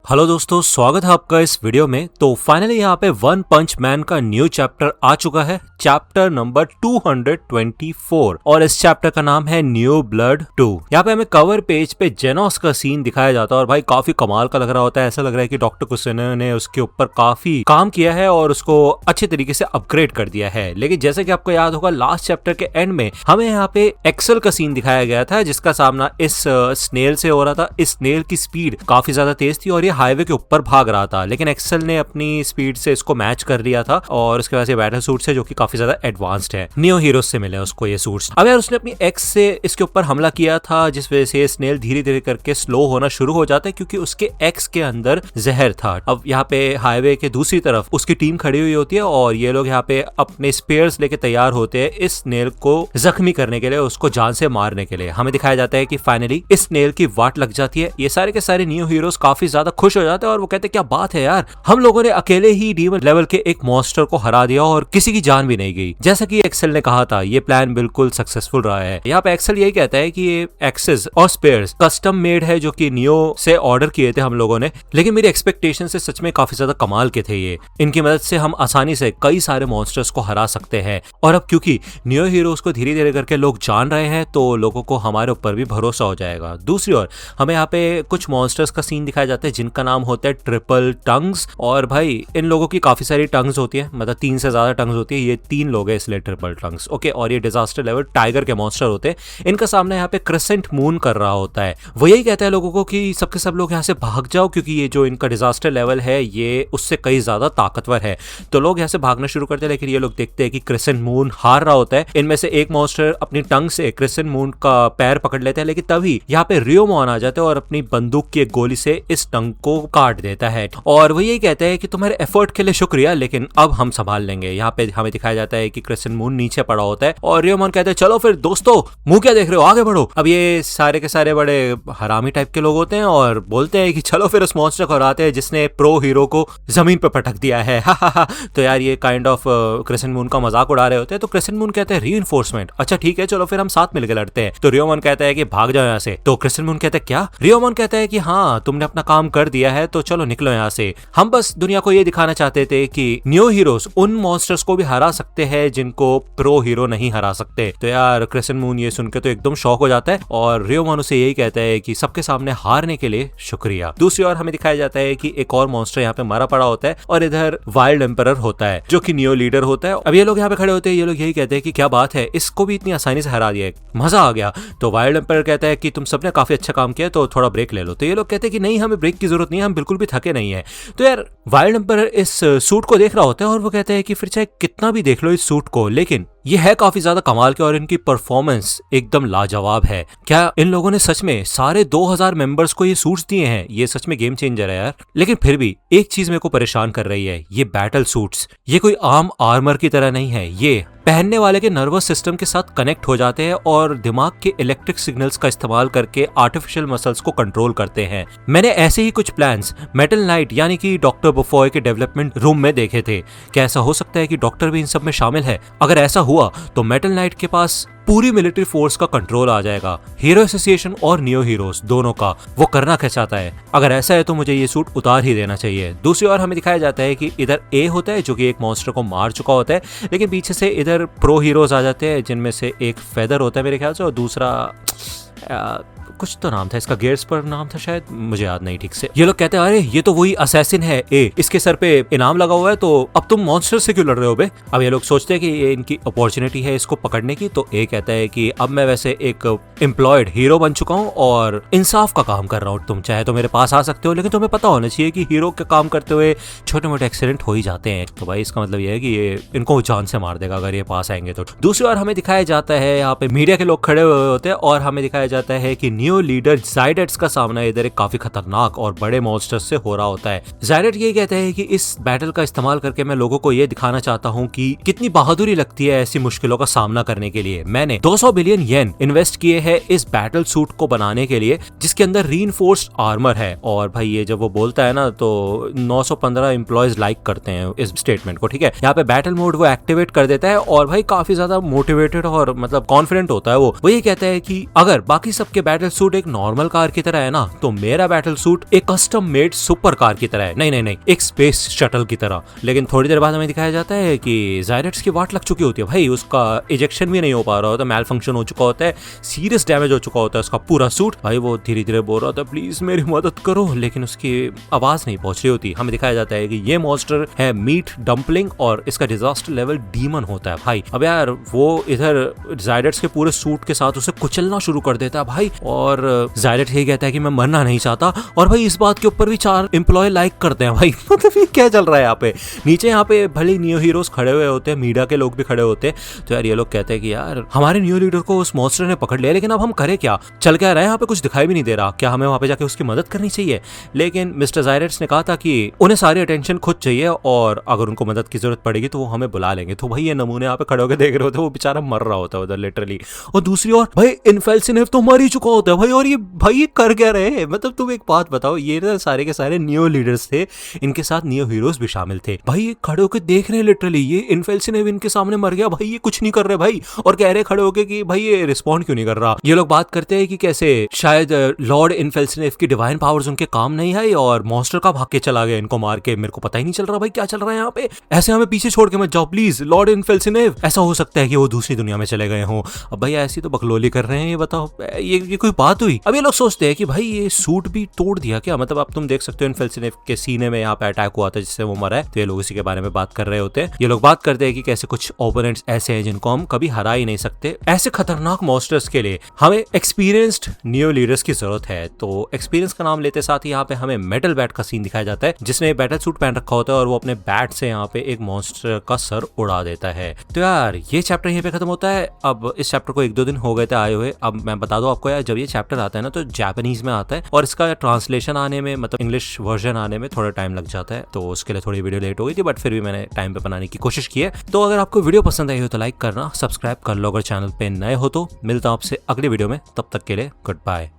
Hello दोस्तों, स्वागत है आपका इस वीडियो में। तो फाइनली यहाँ पे वन पंच मैन का न्यू चैप्टर आ चुका है, चैप्टर नंबर 224 और इस चैप्टर का नाम है न्यू ब्लड 2। यहाँ पे हमें कवर पेज पे जेनोस का सीन दिखाया जाता है और भाई काफी कमाल का लग रहा होता है। ऐसा लग रहा है कि डॉक्टर कुसुनो ने उसके ऊपर काफी काम किया है और उसको अच्छे तरीके से अपग्रेड कर दिया है। लेकिन जैसे कि आपको याद होगा, लास्ट चैप्टर के एंड में हमें यहाँ पे एक्सेल का सीन दिखाया गया था, जिसका सामना इस स्नेल से हो रहा था। इस स्नेल की स्पीड काफी ज्यादा तेज थी और ये हाईवे के ऊपर भाग रहा था, लेकिन एक्सेल ने अपनी स्पीड से इसको मैच कर लिया था और उसके बाद ये बैटल सूट्स है जो कि काफी ज्यादा एडवांस्ड है। नियो हीरोज से मिले उसको ये सूट्स। अब यार उसने अपनी एक्स से इसके ऊपर हमला किया था, जिस वजह से स्नेल धीरे धीरे करके स्लो होना शुरू हो जाता है क्योंकि उसके एक्स के अंदर जहर था। अब यहाँ पे हाईवे के दूसरी तरफ उसकी टीम खड़ी हुई होती है और ये लोग यहाँ पे अपने स्पेयर्स लेके तैयार होते हैं इस स्नेल को जख्मी करने के लिए, उसको जान से मारने के लिए। हमें दिखाया जाता है कि फाइनली इस स्नेल की वाट लग जाती है। ये सारे के सारे नियो हीरोज काफी ज्यादा खुश हो जाते हैं और वो कहते हैं क्या बात है यार, हम लोगों ने अकेले ही डीमन लेवल के एक मॉन्स्टर को हरा दिया और किसी की जान भी नहीं गई। जैसा कि एक्सेल ने कहा था, ये प्लान बिल्कुल सक्सेसफुल रहा है। यहाँ पे एक्सेल यही कहता है कि ये एक्सेस और स्पेयर्स कस्टम मेड है जो कि नियो से ऑर्डर किए थे हम लोगों ने, लेकिन मेरी एक्सपेक्टेशन से सच में काफी ज्यादा कमाल के थे ये। इनकी मदद से हम आसानी से कई सारे मॉन्स्टर्स को हरा सकते हैं। और अब क्योंकि नियो हीरोज को धीरे धीरे करके लोग जान रहे हैं तो लोगों को हमारे ऊपर भी भरोसा हो जाएगा। दूसरी ओर हमें यहाँ पे कुछ मॉन्स्टर्स का सीन दिखाया जाता है जिनका नाम होता है ट्रिपल टंग्स। और भाई इन लोगों की काफी सारी टंग्स होती है, मतलब 3 से ज्यादा टंग्स होती है। ये 3 लोग हैं इसलिए ट्रिपल टंग्स। ओके, और ये डिजास्टर लेवल टाइगर के मॉन्स्टर होते हैं। इनका सामना यहाँ पे क्रिसेंट मून कर रहा होता है। वो यही कहता है लोगों को कि सबके सब लोग यहाँ से भाग जाओ क्योंकि ये जो इनका डिजास्टर लेवल है ये उससे कई ज्यादा ताकतवर है। तो लोग यहाँ से भागना शुरू करते हैं, लेकिन ये लोग देखते हैं कि क्रिसेंट मून हार रहा होता है। इनमें से एक मॉन्स्टर अपनी टंग से क्रिसेंट मून का पैर पकड़ लेता है, लेकिन तभी यहाँ पे रियोमोन आ जाता है और अपनी बंदूक की एक गोली से इस टंग को काट देता है। और वो यही कहता है कि तुम्हारे एफर्ट के लिए शुक्रिया, लेकिन अब हम संभाल लेंगे। यहाँ पे हमें दिखाया जाता है कि क्रिसेंट मून नीचे पड़ा होता है और रियोमोन कहते हैं चलो फिर दोस्तों, मुंह क्या देख रहे हो, आगे बढ़ो। अब ये सारे के सारे बड़े हरामी टाइप के लोग होते हैं और बोलते हैं कि चलो फिर उस मॉन्स्टर को हराते हैं जिसने प्रो हीरो को जमीन पे पटक दिया है। तो यार ये काइंड ऑफ क्रिसेंट मून का मजाक उड़ा रहे होते हैं। तो क्रिसेंट मून कहते हैं रीइंफोर्समेंट, अच्छा ठीक है चलो फिर हम साथ मिलकर लड़ते हैं। तो रियोमोन कहता है कि भाग जाओ यहाँ से। तो क्रिसेंट मून कहता है क्या? रियोमोन कहता है कि हाँ, तुमने अपना काम कर दिया है तो चलो निकलो यहाँ से। हम बस दुनिया को ये दिखाना चाहते थे कि न्यू हीरोज उन मॉन्स्टर्स को भी हरा सकते हैं जिनको प्रो हीरो नहीं हरा सकते। तो यार क्रिसेंट मून ये सुन के तो एकदम शॉक हो जाता है और रियोमोन उसे यही कहता है कि सबके सामने हारने के लिए शुक्रिया। दूसरी ओर हमें दिखाया जाता है कि एक और मॉन्स्टर यहाँ पे मरा पड़ा होता है और इधर वाइल्ड एम्परर होता है जो कि नियो लीडर होता है। अब ये लोग यहाँ पे खड़े होते हैं, ये लोग यही कहते हैं कि क्या बात है, इसको भी इतनी आसानी से हरा दिया, मजा आ गया। तो वाइल्ड एम्परर कहता है कि तुम सबने काफी अच्छा काम किया तो थोड़ा ब्रेक ले लो। तो ये लोग कहते हैं कि नहीं, हमें ब्रेक की जरूरत नहीं है, हम बिल्कुल भी थके नहीं है। तो यार वाइल्ड एम्परर इस सूट को देख रहा होता है और वो कहते हैं कि फिर चाहे कितना भी देख लो इस सूट को, लेकिन ये है काफी ज्यादा कमाल के और इनकी परफॉर्मेंस एकदम लाजवाब है। क्या इन लोगों ने सच में सारे 2000 मेंबर्स को ये सूट्स दिए हैं? ये सच में गेम चेंजर है यार। लेकिन फिर भी एक चीज मेरे को परेशान कर रही है, ये बैटल सूट्स। ये कोई आम आर्मर की तरह नहीं है, ये पहनने वाले के नर्वस सिस्टम के साथ कनेक्ट हो जाते हैं और दिमाग के इलेक्ट्रिक सिग्नल्स का इस्तेमाल करके आर्टिफिशियल मसल्स को कंट्रोल करते हैं। मैंने ऐसे ही कुछ प्लान्स मेटल नाइट यानी कि डॉक्टर बुफॉय के डेवलपमेंट रूम में देखे थे। क्या ऐसा हो सकता है कि डॉक्टर भी इन सब में शामिल है? अगर ऐसा हुआ तो मेटल नाइट के पास पूरी मिलिट्री फोर्स का कंट्रोल आ जाएगा, हीरो एसोसिएशन और नियो हीरोज दोनों का। वो करना क्या चाहता है? अगर ऐसा है तो मुझे ये सूट उतार ही देना चाहिए। दूसरी ओर हमें दिखाया जाता है कि इधर ए होता है जो कि एक मॉन्स्टर को मार चुका होता है, लेकिन पीछे से इधर प्रो हीरोज आ जाते हैं जिनमें से एक फेदर होता है मेरे ख्याल से और दूसरा कुछ तो नाम था इसका, गेयर्स पर नाम था शायद, मुझे याद नहीं ठीक से। ये लोग कहते हैं अरे ये तो वही असैसिन है ए, इसके सर पे इनाम लगा हुआ है, तो अब तुम मॉन्स्टर से क्यों लड़ रहे हो बे? अब ये लोग सोचते हैं कि ये इनकी अपॉर्चुनिटी है इसको पकड़ने की। तो ए कहता है कि अब मैं वैसे एक एम्प्लॉयड हीरो बन चुका हूँ और इंसाफ का काम कर रहा हूँ, तुम चाहे तो मेरे पास आ सकते हो, लेकिन तुम्हें पता होना चाहिए कि हीरो के काम करते हुए छोटे मोटे एक्सीडेंट हो ही जाते हैं। तो भाई इसका मतलब ये है कि ये इनको जान से मार देगा अगर ये पास आएंगे तो। दूसरी ओर हमें दिखाया जाता है यहाँ पे मीडिया के लोग खड़े हुए होते हैं और हमें दिखाया जाता है कि नियो लीडर ज़ायडेट्स का सामना इधर एक काफी खतरनाक और बड़े मॉन्स्टर से हो रहा होता है। ज़ायडेट ये कहते हैं कि इस बैटल का इस्तेमाल करके मैं लोगों को ये दिखाना चाहता हूँ कि कितनी बहादुरी लगती है ऐसी मुश्किलों का सामना करने के लिए। मैंने 200 बिलियन येन इन्वेस्ट किए हैं इस बैटल सूट को बनाने के लिए जिसके अंदर रीइंफोर्स्ड आर्मर है। और भाई ये जब वो बोलता है ना तो 915 एम्प्लॉयज लाइक करते हैं इस स्टेटमेंट को, ठीक है। यहाँ पे बैटल मोड वो एक्टिवेट कर देता है और भाई काफी ज्यादा मोटिवेटेड और मतलब कॉन्फिडेंट होता है वो ये कहता है कि अगर बाकी सबके बैटल सूट एक नॉर्मल कार की तरह है ना, तो मेरा बैटल सूट एक कस्टम मेड सुपर कार की तरह है। नहीं, एक स्पेस शटल की तरह। लेकिन थोड़ी देर बाद हमें दिखाया जाता है कि जायरेट्स की वाट लग चुकी होती है भाई, उसका इजेक्शन भी नहीं हो पा रहा होता, मैल फंक्शन हो चुका होता है, सीरियस डैमेज हो चुका होता है उसका पूरा सूट। भाई वो धीरे धीरे बोल रहा था प्लीज मेरी मदद करो, लेकिन उसकी आवाज नहीं पहुंच रही होती। हमें दिखाया जाता है कि ये मॉन्स्टर है मीट डंपलिंग और इसका डिजास्टर लेवल डीमन होता है भाई। अब यार वो इधर जायरेट्स के पूरे सूट के साथ उसे कुचलना शुरू कर देता है भाई, और जायरेट यही कहता है कि मैं मरना नहीं चाहता। और भाई इस बात के ऊपर भी 4 एम्प्लॉय लाइक करते हैं भाई। मतलब ये क्या चल रहा है यहाँ पे। नीचे यहाँ पे भले न्यू हीरोज खड़े हुए होते हैं, मीडिया के लोग भी खड़े होते हैं। तो यार ये लोग कहते हैं कि यार हमारे न्यू लीडर को उस मॉन्स्टर ने पकड़ लिया, लेकिन अब हम करें क्या, चल क्या रहा है यहाँ पे, कुछ दिखाई भी नहीं दे रहा, क्या हमें वहां पे जाके उसकी मदद करनी चाहिए। लेकिन मिस्टर जायरेट्स ने कहा था कि उन्हें सारी अटेंशन खुद चाहिए और अगर उनको मदद की जरूरत पड़ेगी तो वो हमें बुला लेंगे। तो भाई ये नमूने यहाँ पे खड़े होकर देख रहे होते, वो बेचारा मर रहा होता है उधर लिटरली। और दूसरी ओर भाई इनफेल्सिनेव तो मर ही चुका होता है भाई। और ये भाई कर क्या रहे हैं, मतलब तुम एक बात बताओ, ये ना सारे के सारे न्यू लीडर्स थे, इनके साथ न्यू हीरोज भी शामिल थे भाई। ये खड़े होकर देख रहे हैं लिटरली, ये इनफेल्सिनेव इनके सामने मर गया भाई, ये कुछ नहीं कर रहे भाई, और कह रहे खड़े होकर कि भाई ये रिस्पॉन्ड क्यों नहीं कर रहा। ये लोग बात करते हैं कि कैसे शायद लॉर्ड इनफेल्सिनेव की डिवाइन पावर्स उनके काम नहीं आई और मॉन्स्टर का भाग के चला गया इनको मार के। मेरे को पता ही नहीं चल रहा भाई क्या चल रहा है यहाँ पे, ऐसे हमें पीछे छोड़ के मत जाओ प्लीज लॉर्ड इनफेल्सिनेव। ऐसा हो सकता है कि वो दूसरी दुनिया में चले गए हों। अब भाई ऐसी तो बकलोली कर रहे हैं, ये बताओ ये कोई बात हुई। अब ये लोग सोचते हैं कि भाई ये सूट भी तोड़ दिया क्या, मतलब अब तुम देख सकते हो इनफेल्सिनेव के सीने में यहाँ पे अटैक हुआ था जिससे वो मरा है। तो ये लोग इसी के बारे में बात कर रहे होते हैं। ये लोग बात करते हैं कि कैसे कुछ ओपोनेंट्स ऐसे हैं जिनको हम कभी हरा ही नहीं सकते। ऐसे खतरनाक मॉन्स्टर्स के लिए हमें एक्सपीरियंस्ड न्यू लीडर्स की जरूरत है। तो एक्सपीरियंस का नाम लेते साथ ही यहाँ पे हमें मेटल बैट का सीन दिखाया जाता है, जिसने बैटल सूट पहन रखा होता है और वो अपने बैट से यहाँ पे एक मॉन्स्टर का सर उड़ा देता है। तो यार ये चैप्टर यहीं पे खत्म होता है। अब इस चैप्टर को 1-2 दिन हो गए थे आए हुए। अब मैं बता दूं आपको यार, जब ये चैप्टर आता है ना तो जापानीज में आता है और इसका ट्रांसलेशन आने में, मतलब इंग्लिश वर्जन आने में थोड़ा टाइम लग जाता है। तो उसके लिए थोड़ी वीडियो लेट हो गई थी, बट फिर भी मैंने टाइम पे बनाने की कोशिश की है। तो अगर आपको वीडियो पसंद आई हो तो लाइक करना, सब्सक्राइब कर लो अगर चैनल पे नए हो तो। मिलता हूं आपसे अगली वीडियो में, तब तक के लिए गुड बाय।